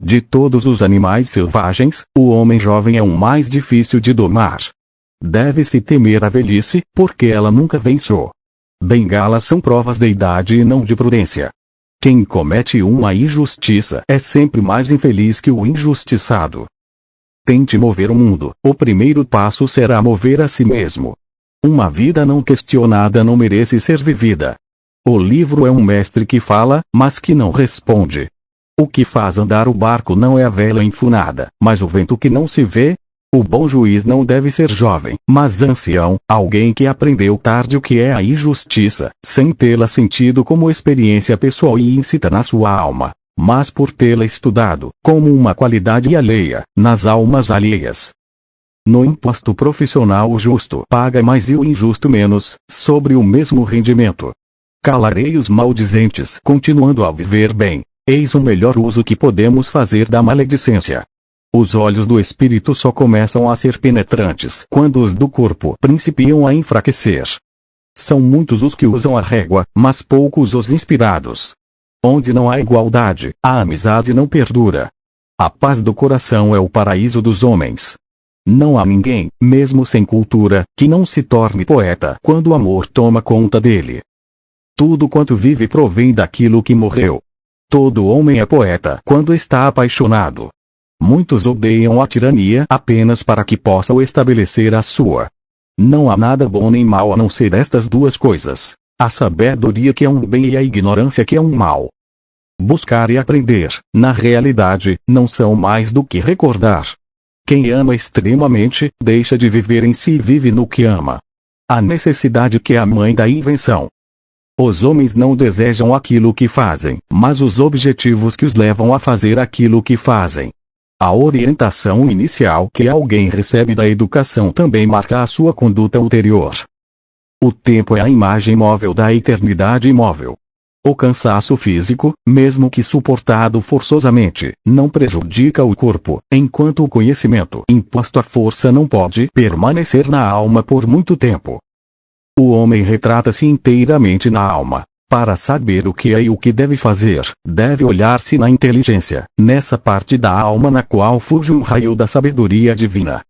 De todos os animais selvagens, o homem jovem é o mais difícil de domar. Deve-se temer a velhice, porque ela nunca vem só. Bengalas são provas de idade e não de prudência. Quem comete uma injustiça é sempre mais infeliz que o injustiçado. Tente mover o mundo, o primeiro passo será mover a si mesmo. Uma vida não questionada não merece ser vivida. O livro é um mestre que fala, mas que não responde. O que faz andar o barco não é a vela enfunada, mas o vento que não se vê. O bom juiz não deve ser jovem, mas ancião, alguém que aprendeu tarde o que é a injustiça, sem tê-la sentido como experiência pessoal e incita na sua alma, mas por tê-la estudado, como uma qualidade alheia, nas almas alheias. No imposto profissional o justo paga mais e o injusto menos, sobre o mesmo rendimento. Calarei os maldizentes continuando a viver bem, eis o melhor uso que podemos fazer da maledicência. Os olhos do espírito só começam a ser penetrantes quando os do corpo principiam a enfraquecer. São muitos os que usam a régua, mas poucos os inspirados. Onde não há igualdade, a amizade não perdura. A paz do coração é o paraíso dos homens. Não há ninguém, mesmo sem cultura, que não se torne poeta quando o amor toma conta dele. Tudo quanto vive provém daquilo que morreu. Todo homem é poeta quando está apaixonado. Muitos odeiam a tirania apenas para que possam estabelecer a sua. Não há nada bom nem mal a não ser estas duas coisas: a sabedoria que é um bem e a ignorância que é um mal. Buscar e aprender, na realidade, não são mais do que recordar. Quem ama extremamente, deixa de viver em si e vive no que ama. A necessidade que é a mãe da invenção. Os homens não desejam aquilo que fazem, mas os objetivos que os levam a fazer aquilo que fazem. A orientação inicial que alguém recebe da educação também marca a sua conduta ulterior. O tempo é a imagem móvel da eternidade imóvel. O cansaço físico, mesmo que suportado forçosamente, não prejudica o corpo, enquanto o conhecimento imposto à força não pode permanecer na alma por muito tempo. O homem retrata-se inteiramente na alma. Para saber o que é e o que deve fazer, deve olhar-se na inteligência, nessa parte da alma na qual fulge um raio da sabedoria divina.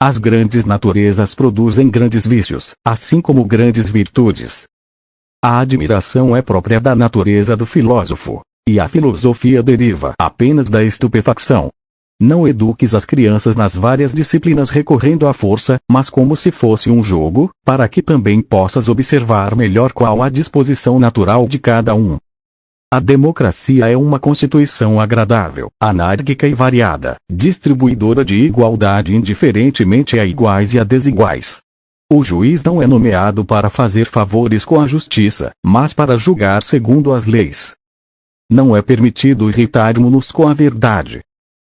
As grandes naturezas produzem grandes vícios, assim como grandes virtudes. A admiração é própria da natureza do filósofo, e a filosofia deriva apenas da estupefacção. Não eduques as crianças nas várias disciplinas recorrendo à força, mas como se fosse um jogo, para que também possas observar melhor qual a disposição natural de cada um. A democracia é uma constituição agradável, anárquica e variada, distribuidora de igualdade indiferentemente a iguais e a desiguais. O juiz não é nomeado para fazer favores com a justiça, mas para julgar segundo as leis. Não é permitido irritarmos-nos com a verdade.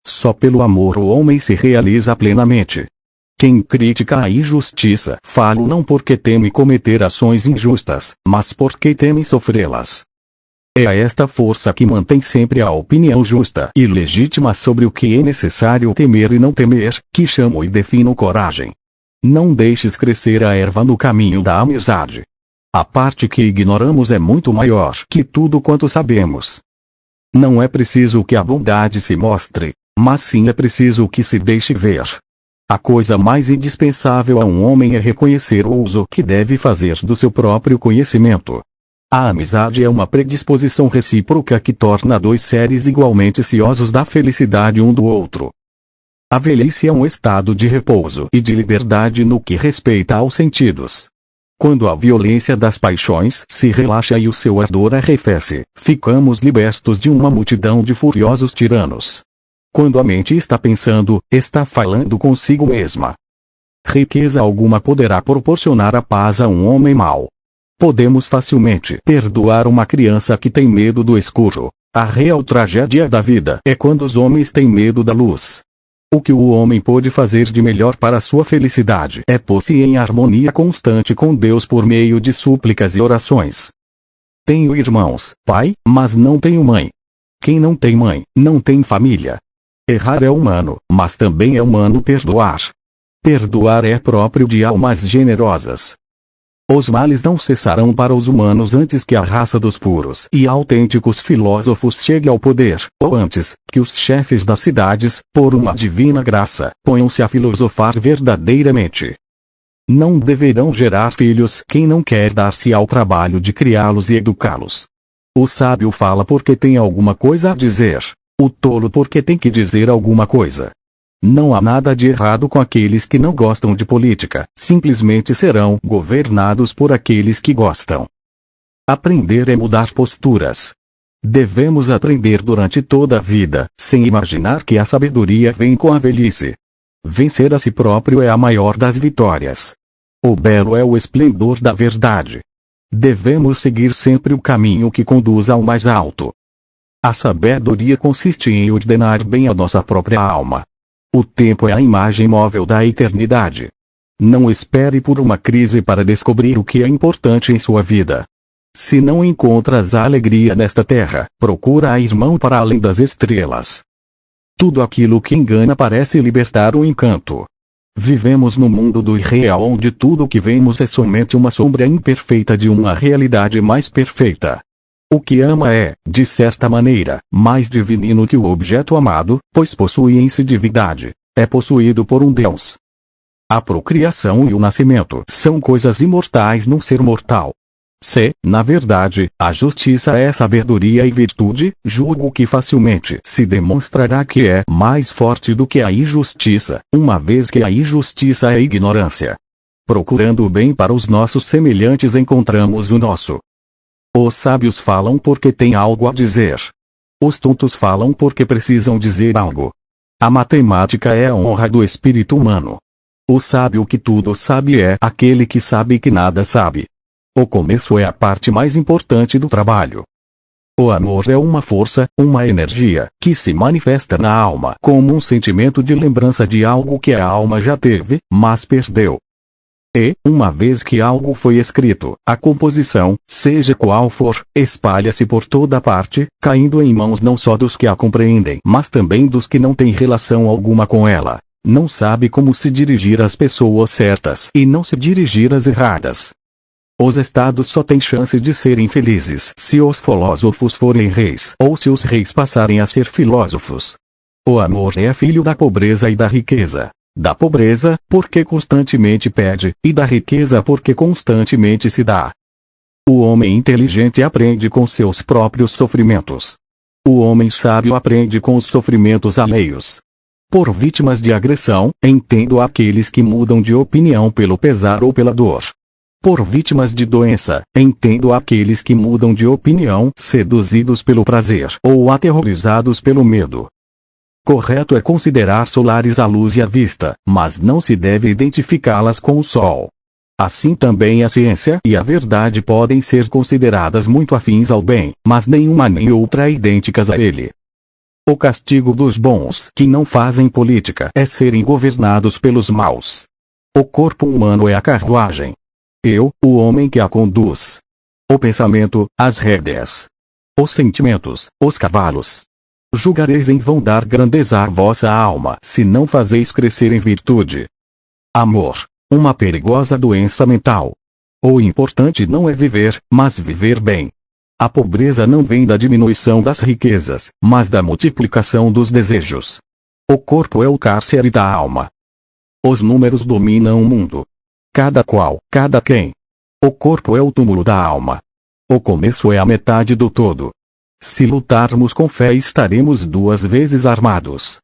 Só pelo amor o homem se realiza plenamente. Quem critica a injustiça fala não porque teme cometer ações injustas, mas porque teme sofrê-las. É esta força que mantém sempre a opinião justa e legítima sobre o que é necessário temer e não temer, que chamo e defino coragem. Não deixes crescer a erva no caminho da amizade. A parte que ignoramos é muito maior que tudo quanto sabemos. Não é preciso que a bondade se mostre, mas sim é preciso que se deixe ver. A coisa mais indispensável a um homem é reconhecer o uso que deve fazer do seu próprio conhecimento. A amizade é uma predisposição recíproca que torna dois seres igualmente ciosos da felicidade um do outro. A velhice é um estado de repouso e de liberdade no que respeita aos sentidos. Quando a violência das paixões se relaxa e o seu ardor arrefece, ficamos libertos de uma multidão de furiosos tiranos. Quando a mente está pensando, está falando consigo mesma. Riqueza alguma poderá proporcionar a paz a um homem mau. Podemos facilmente perdoar uma criança que tem medo do escuro. A real tragédia da vida é quando os homens têm medo da luz. O que o homem pode fazer de melhor para sua felicidade é pôr-se em harmonia constante com Deus por meio de súplicas e orações. Tenho irmãos, pai, mas não tenho mãe. Quem não tem mãe, não tem família. Errar é humano, mas também é humano perdoar. Perdoar é próprio de almas generosas. Os males não cessarão para os humanos antes que a raça dos puros e autênticos filósofos chegue ao poder, ou antes, que os chefes das cidades, por uma divina graça, ponham-se a filosofar verdadeiramente. Não deverão gerar filhos quem não quer dar-se ao trabalho de criá-los e educá-los. O sábio fala porque tem alguma coisa a dizer, o tolo porque tem que dizer alguma coisa. Não há nada de errado com aqueles que não gostam de política, simplesmente serão governados por aqueles que gostam. Aprender é mudar posturas. Devemos aprender durante toda a vida, sem imaginar que a sabedoria vem com a velhice. Vencer a si próprio é a maior das vitórias. O belo é o esplendor da verdade. Devemos seguir sempre o caminho que conduz ao mais alto. A sabedoria consiste em ordenar bem a nossa própria alma. O tempo é a imagem móvel da eternidade. Não espere por uma crise para descobrir o que é importante em sua vida. Se não encontras a alegria nesta terra, procura a irmão para além das estrelas. Tudo aquilo que engana parece libertar o encanto. Vivemos no mundo do irreal onde tudo o que vemos é somente uma sombra imperfeita de uma realidade mais perfeita. O que ama é, de certa maneira, mais divino que o objeto amado, pois possui em si divindade. É possuído por um Deus. A procriação e o nascimento são coisas imortais num ser mortal. Se, na verdade, a justiça é sabedoria e virtude, julgo que facilmente se demonstrará que é mais forte do que a injustiça, uma vez que a injustiça é ignorância. Procurando o bem para os nossos semelhantes encontramos o nosso. Os sábios falam porque têm algo a dizer. Os tontos falam porque precisam dizer algo. A matemática é a honra do espírito humano. O sábio que tudo sabe é aquele que sabe que nada sabe. O começo é a parte mais importante do trabalho. O amor é uma força, uma energia, que se manifesta na alma como um sentimento de lembrança de algo que a alma já teve, mas perdeu. E, uma vez que algo foi escrito, a composição, seja qual for, espalha-se por toda parte, caindo em mãos não só dos que a compreendem, mas também dos que não têm relação alguma com ela. Não sabe como se dirigir às pessoas certas e não se dirigir às erradas. Os estados só têm chance de serem felizes se os filósofos forem reis ou se os reis passarem a ser filósofos. O amor é filho da pobreza e da riqueza. Da pobreza, porque constantemente pede, e da riqueza porque constantemente se dá. O homem inteligente aprende com seus próprios sofrimentos. O homem sábio aprende com os sofrimentos alheios. Por vítimas de agressão, entendo aqueles que mudam de opinião pelo pesar ou pela dor. Por vítimas de doença, entendo aqueles que mudam de opinião seduzidos pelo prazer ou aterrorizados pelo medo. Correto é considerar solares a luz e a vista, mas não se deve identificá-las com o sol. Assim também a ciência e a verdade podem ser consideradas muito afins ao bem, mas nenhuma nem outra idênticas a ele. O castigo dos bons que não fazem política é serem governados pelos maus. O corpo humano é a carruagem. Eu, o homem que a conduz. O pensamento, as rédeas. Os sentimentos, os cavalos. Julgareis em vão dar grandeza à vossa alma se não fazeis crescer em virtude. Amor. Uma perigosa doença mental. O importante não é viver, mas viver bem. A pobreza não vem da diminuição das riquezas, mas da multiplicação dos desejos. O corpo é o cárcere da alma. Os números dominam o mundo. Cada qual, cada quem. O corpo é o túmulo da alma. O começo é a metade do todo. Se lutarmos com fé estaremos duas vezes armados.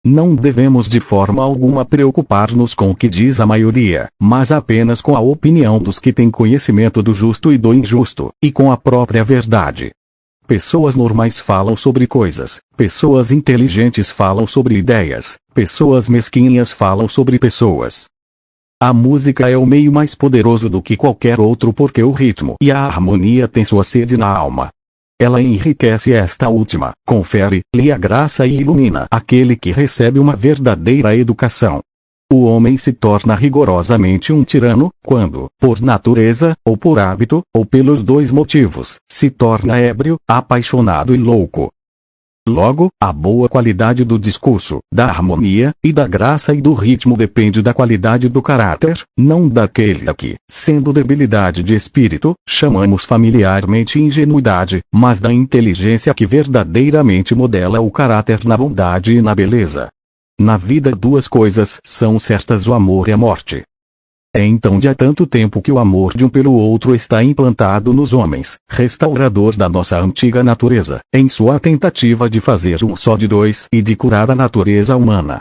Não devemos de forma alguma preocupar-nos com o que diz a maioria, mas apenas com a opinião dos que têm conhecimento do justo e do injusto, e com a própria verdade. Pessoas normais falam sobre coisas, pessoas inteligentes falam sobre ideias, pessoas mesquinhas falam sobre pessoas. A música é o meio mais poderoso do que qualquer outro porque o ritmo e a harmonia têm sua sede na alma. Ela enriquece esta última, confere-lhe a graça e ilumina aquele que recebe uma verdadeira educação. O homem se torna rigorosamente um tirano, quando, por natureza, ou por hábito, ou pelos dois motivos, se torna ébrio, apaixonado e louco. Logo, a boa qualidade do discurso, da harmonia, e da graça e do ritmo depende da qualidade do caráter, não daquele a que, sendo debilidade de espírito, chamamos familiarmente ingenuidade, mas da inteligência que verdadeiramente modela o caráter na bondade e na beleza. Na vida duas coisas são certas: o amor e a morte. É então de há tanto tempo que o amor de um pelo outro está implantado nos homens, restaurador da nossa antiga natureza, em sua tentativa de fazer um só de dois e de curar a natureza humana.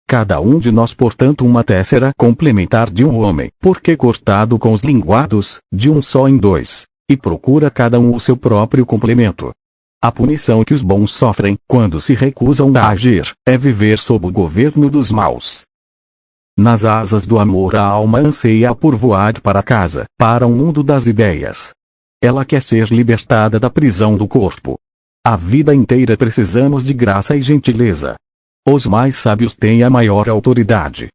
Cada um de nós, portanto, uma tessera complementar de um homem, porque cortado com os linguados, de um só em dois, e procura cada um o seu próprio complemento. A punição que os bons sofrem, quando se recusam a agir, é viver sob o governo dos maus. Nas asas do amor a alma anseia por voar para casa, para o mundo das ideias. Ela quer ser libertada da prisão do corpo. A vida inteira precisamos de graça e gentileza. Os mais sábios têm a maior autoridade.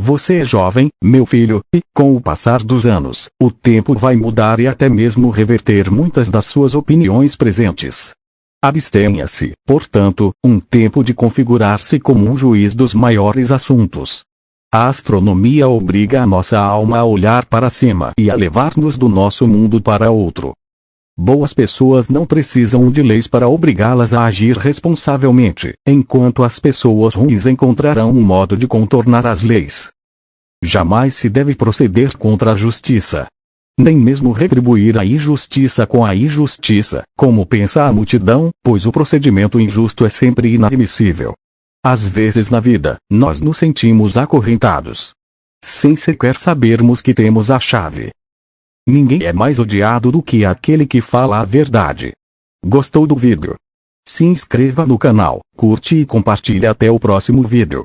Você é jovem, meu filho, e, com o passar dos anos, o tempo vai mudar e até mesmo reverter muitas das suas opiniões presentes. Abstenha-se, portanto, um tempo de configurar-se como um juiz dos maiores assuntos. A astronomia obriga a nossa alma a olhar para cima e a levar-nos do nosso mundo para outro. Boas pessoas não precisam de leis para obrigá-las a agir responsavelmente, enquanto as pessoas ruins encontrarão um modo de contornar as leis. Jamais se deve proceder contra a justiça. Nem mesmo retribuir a injustiça com a injustiça, como pensa a multidão, pois o procedimento injusto é sempre inadmissível. Às vezes na vida, nós nos sentimos acorrentados, sem sequer sabermos que temos a chave. Ninguém é mais odiado do que aquele que fala a verdade. Gostou do vídeo? Se inscreva no canal, curte e compartilhe. Até o próximo vídeo.